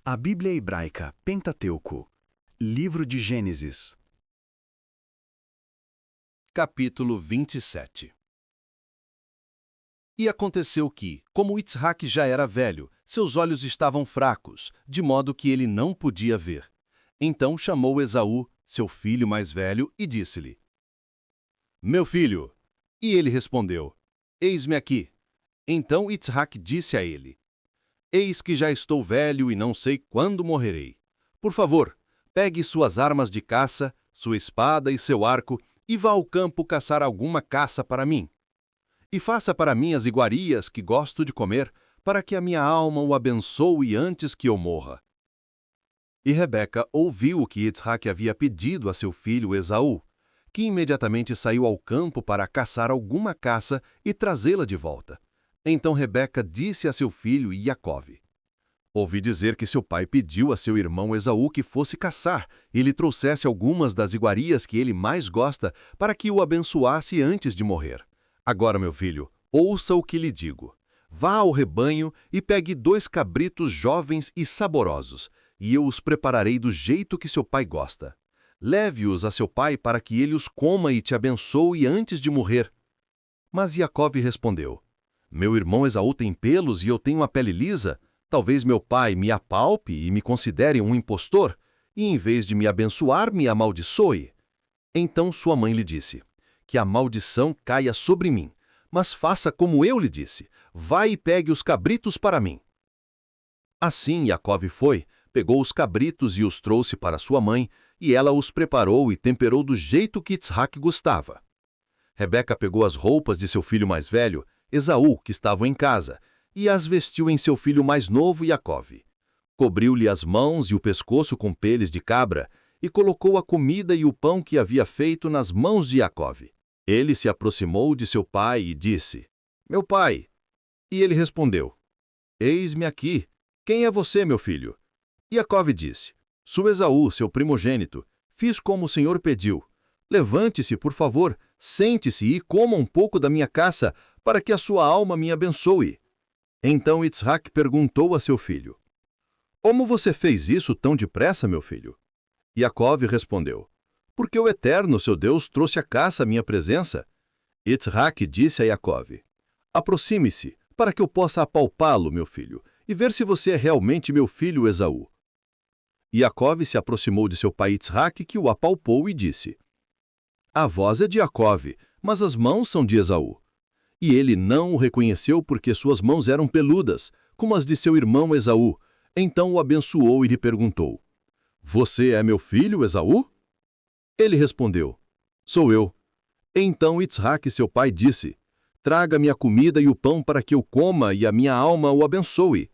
A Bíblia Hebraica, Pentateuco, Livro de Gênesis. Capítulo 27. E aconteceu que, como Itzhak já era velho, seus olhos estavam fracos, de modo que ele não podia ver. Então chamou Esaú, seu filho mais velho, e disse-lhe: Meu filho. E ele respondeu: Eis-me aqui. Então Itzhak disse a ele: Eis que já estou velho e não sei quando morrerei. Por favor, pegue suas armas de caça, sua espada e seu arco, e vá ao campo caçar alguma caça para mim. E faça para mim as iguarias que gosto de comer, para que a minha alma o abençoe antes que eu morra. E Rebeca ouviu o que Itzhak havia pedido a seu filho Esaú, que imediatamente saiu ao campo para caçar alguma caça e trazê-la de volta. Então Rebeca disse a seu filho Iacove: Ouvi dizer que seu pai pediu a seu irmão Esaú que fosse caçar e lhe trouxesse algumas das iguarias que ele mais gosta para que o abençoasse antes de morrer. Agora, meu filho, ouça o que lhe digo. Vá ao rebanho e pegue 2 cabritos jovens e saborosos, e eu os prepararei do jeito que seu pai gosta. Leve-os a seu pai para que ele os coma e te abençoe antes de morrer. Mas Iacove respondeu: Meu irmão Esaú tem pelos e eu tenho a pele lisa. Talvez meu pai me apalpe e me considere um impostor, e em vez de me abençoar, me amaldiçoe. Então sua mãe lhe disse: Que a maldição caia sobre mim, mas faça como eu lhe disse. Vá e pegue os cabritos para mim. Assim Iacove foi, pegou os cabritos e os trouxe para sua mãe, e ela os preparou e temperou do jeito que Itzhak gostava. Rebeca pegou as roupas de seu filho mais velho, Esaú, que estava em casa, e as vestiu em seu filho mais novo, Iacove. Cobriu-lhe as mãos e o pescoço com peles de cabra, e colocou a comida e o pão que havia feito nas mãos de Iacove. Ele se aproximou de seu pai e disse: Meu pai. E ele respondeu: Eis-me aqui. Quem é você, meu filho? Iacove disse: Sou Esaú, seu primogênito. Fiz como o Senhor pediu. Levante-se, por favor, sente-se e coma um pouco da minha caça, para que a sua alma me abençoe. Então Itzhak perguntou a seu filho: Como você fez isso tão depressa, meu filho? Iacove respondeu: Porque o Eterno, seu Deus, trouxe a caça à minha presença. Itzhak disse a Iacove: Aproxime-se, para que eu possa apalpá-lo, meu filho, e ver se você é realmente meu filho Esaú. Iacove se aproximou de seu pai Itzhak, que o apalpou e disse: A voz é de Iacove, mas as mãos são de Esaú. E ele não o reconheceu porque suas mãos eram peludas, como as de seu irmão Esaú. Então o abençoou e lhe perguntou: Você é meu filho, Esaú? Ele respondeu: Sou eu. Então Itzhak, seu pai, disse: Traga-me a comida e o pão para que eu coma e a minha alma o abençoe.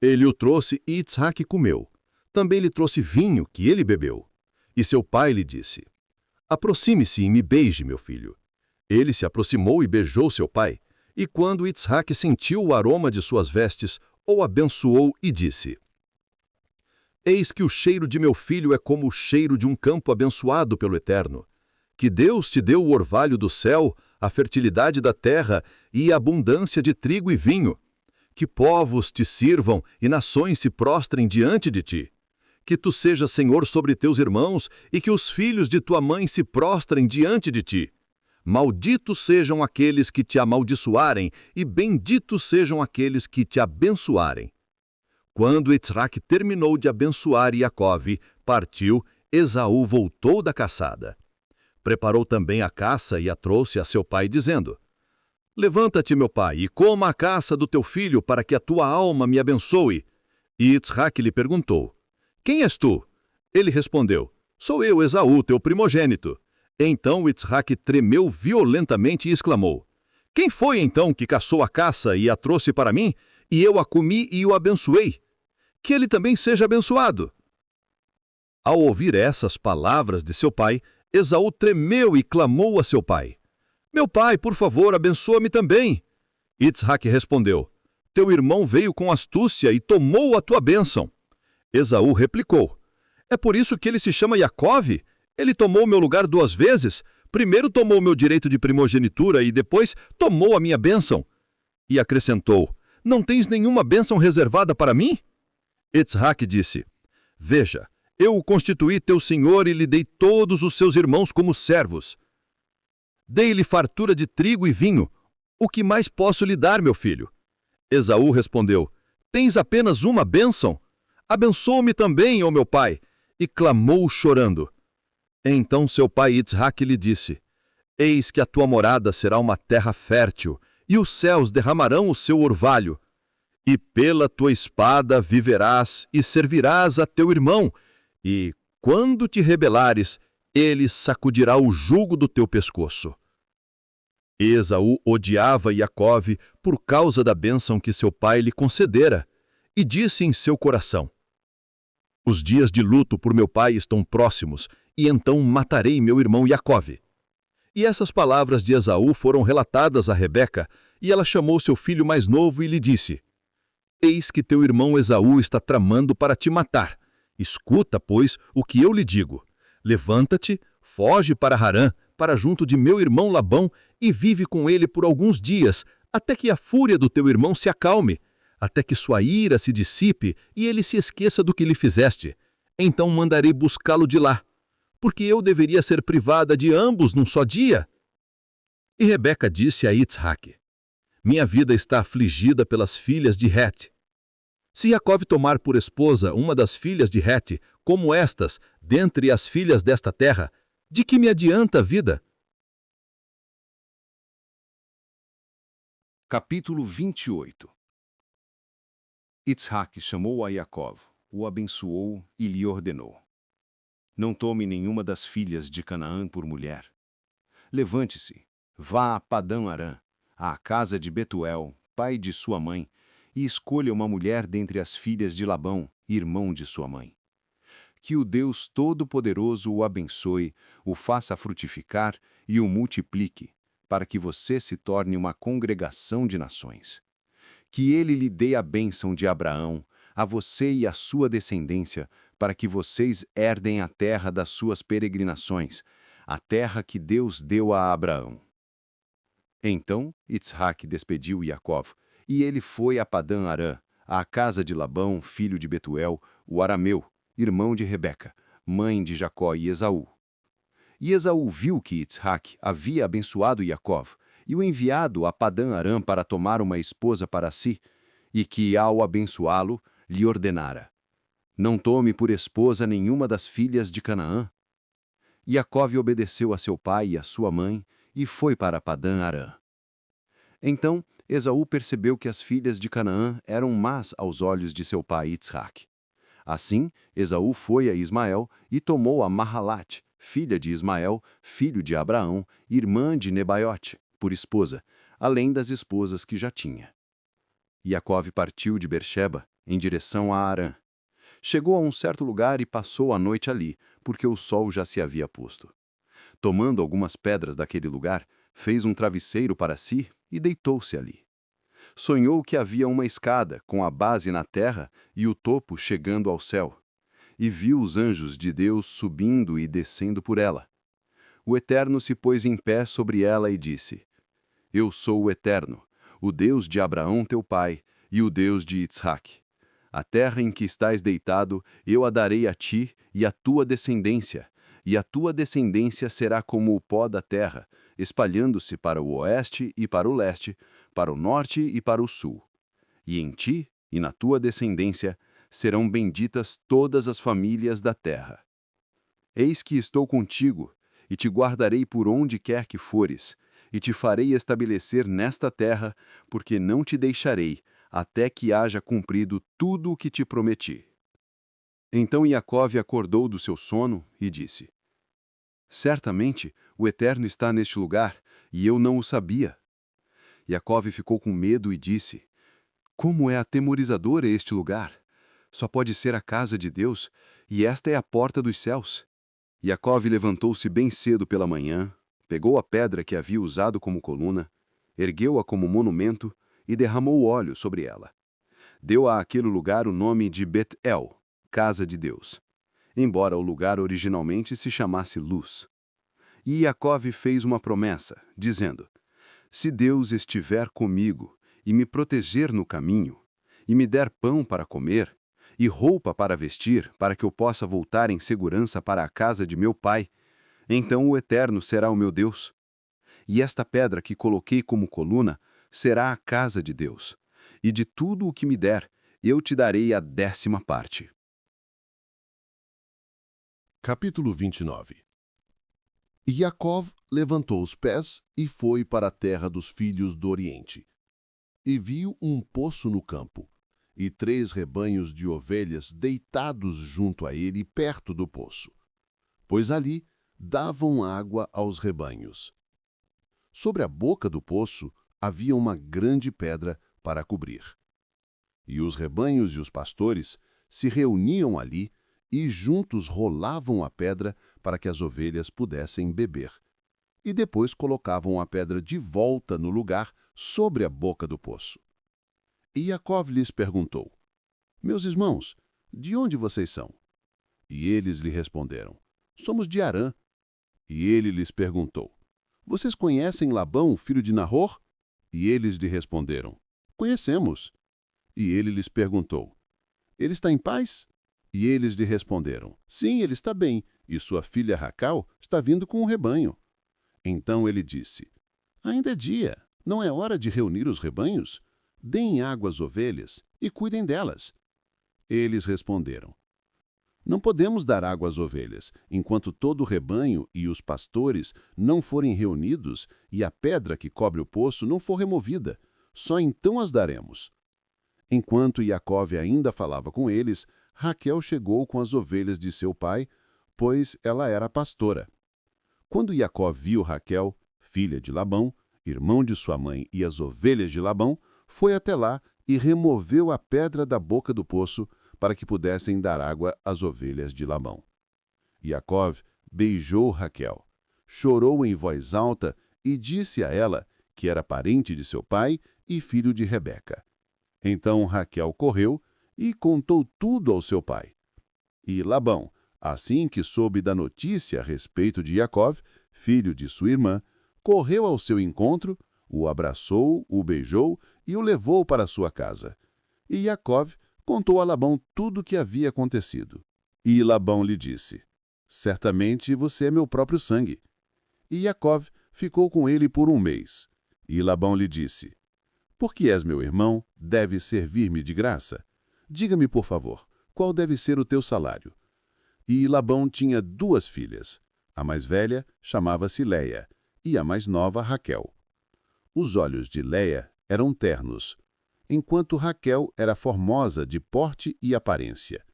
Ele o trouxe e Itzhak comeu. Também lhe trouxe vinho, que ele bebeu. E seu pai lhe disse: Aproxime-se e me beije, meu filho. Ele se aproximou e beijou seu pai. E quando Itzhak sentiu o aroma de suas vestes, o abençoou e disse: Eis que o cheiro de meu filho é como o cheiro de um campo abençoado pelo Eterno. Que Deus te deu o orvalho do céu, a fertilidade da terra e a abundância de trigo e vinho. Que povos te sirvam e nações se prostrem diante de ti. Que tu sejas senhor sobre teus irmãos e que os filhos de tua mãe se prostrem diante de ti. Malditos sejam aqueles que te amaldiçoarem, e benditos sejam aqueles que te abençoarem. Quando Itzhak terminou de abençoar Iacove, partiu, Esaú voltou da caçada. Preparou também a caça e a trouxe a seu pai, dizendo: Levanta-te, meu pai, e coma a caça do teu filho, para que a tua alma me abençoe. E Itzhak lhe perguntou: Quem és tu? Ele respondeu: Sou eu, Esaú, teu primogênito. Então Itzhak tremeu violentamente e exclamou: Quem foi então que caçou a caça e a trouxe para mim, e eu a comi e o abençoei? Que ele também seja abençoado. Ao ouvir essas palavras de seu pai, Esaú tremeu e clamou a seu pai: Meu pai, por favor, abençoa-me também. Itzhak respondeu: Teu irmão veio com astúcia e tomou a tua bênção. Esaú replicou: É por isso que ele se chama Iacove? Ele tomou meu lugar 2 vezes. Primeiro tomou meu direito de primogenitura e depois tomou a minha bênção. E acrescentou: Não tens nenhuma bênção reservada para mim? Itzhak disse: Veja, eu o constituí teu senhor e lhe dei todos os seus irmãos como servos. Dei-lhe fartura de trigo e vinho. O que mais posso lhe dar, meu filho? Esaú respondeu: Tens apenas uma bênção? Abençoa-me também, ó meu pai. E clamou chorando. Então seu pai Itzhak lhe disse: Eis que a tua morada será uma terra fértil, e os céus derramarão o seu orvalho. E pela tua espada viverás e servirás a teu irmão, e, quando te rebelares, ele sacudirá o jugo do teu pescoço. Esaú odiava Iacove por causa da bênção que seu pai lhe concedera, e disse em seu coração: Os dias de luto por meu pai estão próximos, e então matarei meu irmão Iacove. E essas palavras de Esaú foram relatadas a Rebeca, e ela chamou seu filho mais novo e lhe disse: Eis que teu irmão Esaú está tramando para te matar. Escuta, pois, o que eu lhe digo. Levanta-te, foge para Harã, para junto de meu irmão Labão, e vive com ele por alguns dias, até que a fúria do teu irmão se acalme, até que sua ira se dissipe e ele se esqueça do que lhe fizeste. Então mandarei buscá-lo de lá, porque eu deveria ser privada de ambos num só dia. E Rebeca disse a Itzhak: Minha vida está afligida pelas filhas de Het. Se Iacove tomar por esposa uma das filhas de Het, como estas, dentre as filhas desta terra, de que me adianta a vida? Capítulo 28. Itzhak chamou a Iacov, o abençoou e lhe ordenou: Não tome nenhuma das filhas de Canaã por mulher. Levante-se, vá a Padã Arã, à casa de Betuel, pai de sua mãe, e escolha uma mulher dentre as filhas de Labão, irmão de sua mãe. Que o Deus Todo-Poderoso o abençoe, o faça frutificar e o multiplique, para que você se torne uma congregação de nações. Que ele lhe dê a bênção de Abraão, a você e a sua descendência, para que vocês herdem a terra das suas peregrinações, a terra que Deus deu a Abraão. Então Itzhak despediu Iacov, e ele foi a Padã Arã, à casa de Labão, filho de Betuel, o arameu, irmão de Rebeca, mãe de Jacó e Esaú. E Esaú viu que Itzhak havia abençoado Iacov, e o enviado a Padã Arã para tomar uma esposa para si, e que, ao abençoá-lo, lhe ordenara: Não tome por esposa nenhuma das filhas de Canaã. Iacov obedeceu a seu pai e a sua mãe, e foi para Padã Arã. Então Esaú percebeu que as filhas de Canaã eram más aos olhos de seu pai Itzhak. Assim, Esaú foi a Ismael e tomou a Mahalat, filha de Ismael, filho de Abraão, irmã de Nebaiote, por esposa, além das esposas que já tinha. Iacov partiu de Beersheba, em direção a Harã. Chegou a um certo lugar e passou a noite ali, porque o sol já se havia posto. Tomando algumas pedras daquele lugar, fez um travesseiro para si e deitou-se ali. Sonhou que havia uma escada com a base na terra e o topo chegando ao céu, e viu os anjos de Deus subindo e descendo por ela. O Eterno se pôs em pé sobre ela e disse: Eu sou o Eterno, o Deus de Abraão teu pai e o Deus de Itzhak. A terra em que estás deitado eu a darei a ti e à tua descendência, e a tua descendência será como o pó da terra, espalhando-se para o oeste e para o leste, para o norte e para o sul. E em ti e na tua descendência serão benditas todas as famílias da terra. Eis que estou contigo, e te guardarei por onde quer que fores, e te farei estabelecer nesta terra, porque não te deixarei, até que haja cumprido tudo o que te prometi. Então Iacove acordou do seu sono e disse: Certamente o Eterno está neste lugar, e eu não o sabia. Iacove ficou com medo e disse: Como é atemorizador este lugar! Só pode ser a casa de Deus, e esta é a porta dos céus. Iacove levantou-se bem cedo pela manhã, pegou a pedra que havia usado como coluna, ergueu-a como monumento e derramou óleo sobre ela. Deu a aquele lugar o nome de Bet-El, Casa de Deus, embora o lugar originalmente se chamasse Luz. E Iacove fez uma promessa, dizendo: Se Deus estiver comigo e me proteger no caminho, e me der pão para comer, e roupa para vestir, para que eu possa voltar em segurança para a casa de meu pai, então o Eterno será o meu Deus. E esta pedra que coloquei como coluna será a casa de Deus. E de tudo o que me der, eu te darei a 10ª parte. Capítulo 29. E Jacó levantou os pés e foi para a terra dos filhos do Oriente. E viu um poço no campo, e 3 rebanhos de ovelhas deitados junto a ele perto do poço, pois ali davam água aos rebanhos. Sobre a boca do poço havia uma grande pedra para cobrir. E os rebanhos e os pastores se reuniam ali e juntos rolavam a pedra para que as ovelhas pudessem beber. E depois colocavam a pedra de volta no lugar sobre a boca do poço. E Jacó lhes perguntou: Meus irmãos, de onde vocês são? E eles lhe responderam: Somos de Harã. E ele lhes perguntou: Vocês conhecem Labão, filho de Nahor? E eles lhe responderam: Conhecemos. E ele lhes perguntou: Ele está em paz? E eles lhe responderam: Sim, ele está bem, e sua filha Racal está vindo com o rebanho. Então ele disse: Ainda é dia, não é hora de reunir os rebanhos? Deem água às ovelhas e cuidem delas. Eles responderam: Não podemos dar água às ovelhas, enquanto todo o rebanho e os pastores não forem reunidos e a pedra que cobre o poço não for removida. Só então as daremos. Enquanto Jacó ainda falava com eles, Raquel chegou com as ovelhas de seu pai, pois ela era pastora. Quando Jacó viu Raquel, filha de Labão, irmão de sua mãe, e as ovelhas de Labão, foi até lá e removeu a pedra da boca do poço para que pudessem dar água às ovelhas de Labão. Jacó beijou Raquel, chorou em voz alta e disse a ela que era parente de seu pai e filho de Rebeca. Então Raquel correu e contou tudo ao seu pai. E Labão, assim que soube da notícia a respeito de Jacó, filho de sua irmã, correu ao seu encontro, o abraçou, o beijou e o levou para sua casa. E Jacó contou a Labão tudo o que havia acontecido. E Labão lhe disse: Certamente você é meu próprio sangue. E Jacó ficou com ele por 1 mês. E Labão lhe disse: Porque és meu irmão, deves servir-me de graça. Diga-me, por favor, qual deve ser o teu salário? E Labão tinha 2 filhas. A mais velha chamava-se Leia, e a mais nova Raquel. Os olhos de Leia eram ternos, enquanto Raquel era formosa de porte e aparência.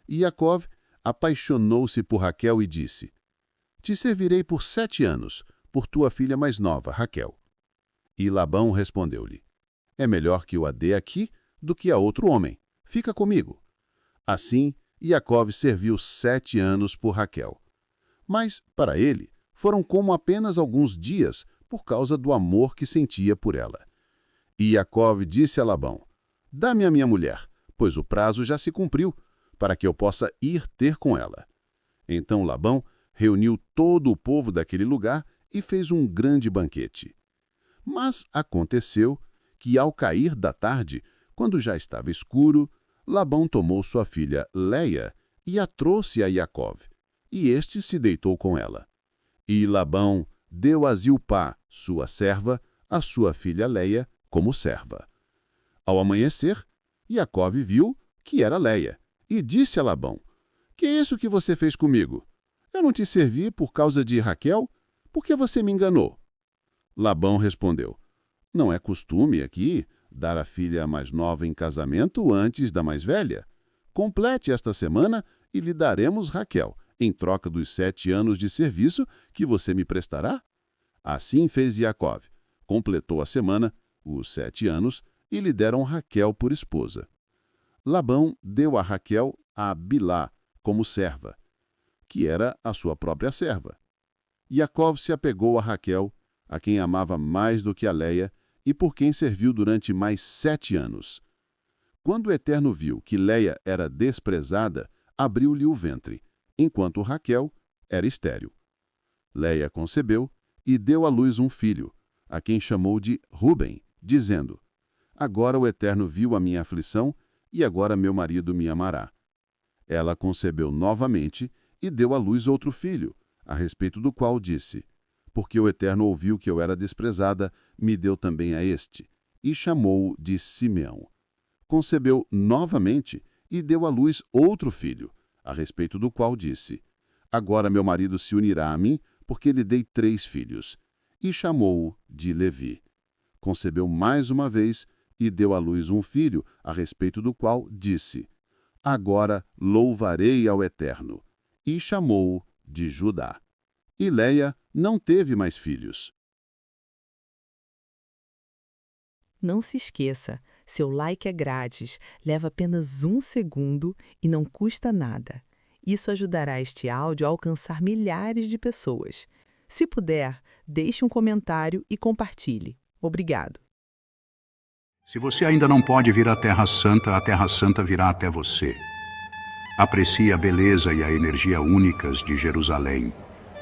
E Jacó apaixonou-se por Raquel e disse: Te servirei por 7 anos, por tua filha mais nova, Raquel. E Labão respondeu-lhe: É melhor que eu a dê aqui do que a outro homem. Fica comigo. Assim, Jacó serviu 7 anos por Raquel. Mas, para ele, foram como apenas alguns dias por causa do amor que sentia por ela. E Jacó disse a Labão: Dá-me a minha mulher, pois o prazo já se cumpriu, para que eu possa ir ter com ela. Então Labão reuniu todo o povo daquele lugar e fez um grande banquete. Mas aconteceu que, ao cair da tarde, quando já estava escuro, Labão tomou sua filha Leia e a trouxe a Jacó, e este se deitou com ela. E Labão deu a Zilpá, sua serva, a sua filha Leia como serva. Ao amanhecer, Jacó viu que era Leia, e disse a Labão: Que é isso que você fez comigo? Eu não te servi por causa de Raquel? Por que você me enganou? Labão respondeu: Não é costume aqui dar a filha mais nova em casamento antes da mais velha. Complete esta semana e lhe daremos Raquel, em troca dos 7 anos de serviço que você me prestará. Assim fez Jacó. Completou a semana, os 7 anos, e lhe deram Raquel por esposa. Labão deu a Raquel a Bilá como serva, que era a sua própria serva. Jacó se apegou a Raquel, a quem amava mais do que a Leia, e por quem serviu durante mais 7 anos. Quando o Eterno viu que Leia era desprezada, abriu-lhe o ventre, enquanto Raquel era estéril. Leia concebeu e deu à luz um filho, a quem chamou de Ruben, dizendo: Agora o Eterno viu a minha aflição e agora meu marido me amará. Ela concebeu novamente e deu à luz outro filho, a respeito do qual disse: porque o Eterno ouviu que eu era desprezada, me deu também a este, e chamou-o de Simeão. Concebeu novamente e deu à luz outro filho, a respeito do qual disse: agora meu marido se unirá a mim, porque lhe dei 3 filhos, e chamou-o de Levi. Concebeu mais uma vez e deu à luz um filho, a respeito do qual disse: agora louvarei ao Eterno, e chamou-o de Judá. E Leia não teve mais filhos. Não se esqueça, seu like é grátis, leva apenas 1 segundo e não custa nada. Isso ajudará este áudio a alcançar milhares de pessoas. Se puder, deixe um comentário e compartilhe. Obrigado. Se você ainda não pode vir à Terra Santa, a Terra Santa virá até você. Aprecie a beleza e a energia únicas de Jerusalém,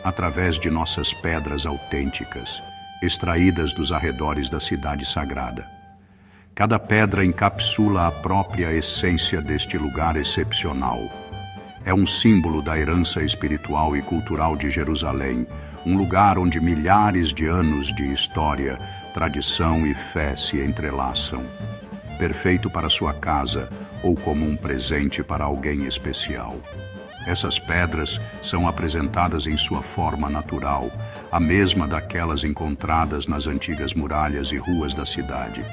através de nossas pedras autênticas, extraídas dos arredores da cidade sagrada. Cada pedra encapsula a própria essência deste lugar excepcional. É um símbolo da herança espiritual e cultural de Jerusalém, um lugar onde milhares de anos de história, tradição e fé se entrelaçam. Perfeito para sua casa ou como um presente para alguém especial. Essas pedras são apresentadas em sua forma natural, a mesma daquelas encontradas nas antigas muralhas e ruas da cidade.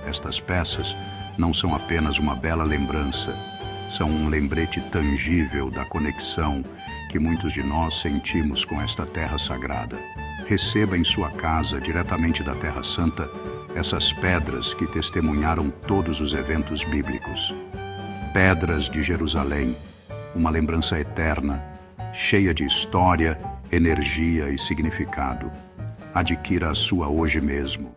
Estas peças não são apenas uma bela lembrança, são um lembrete tangível da conexão que muitos de nós sentimos com esta terra sagrada. Receba em sua casa, diretamente da Terra Santa, essas pedras que testemunharam todos os eventos bíblicos. Pedras de Jerusalém, uma lembrança eterna, cheia de história, energia e significado. Adquira a sua hoje mesmo.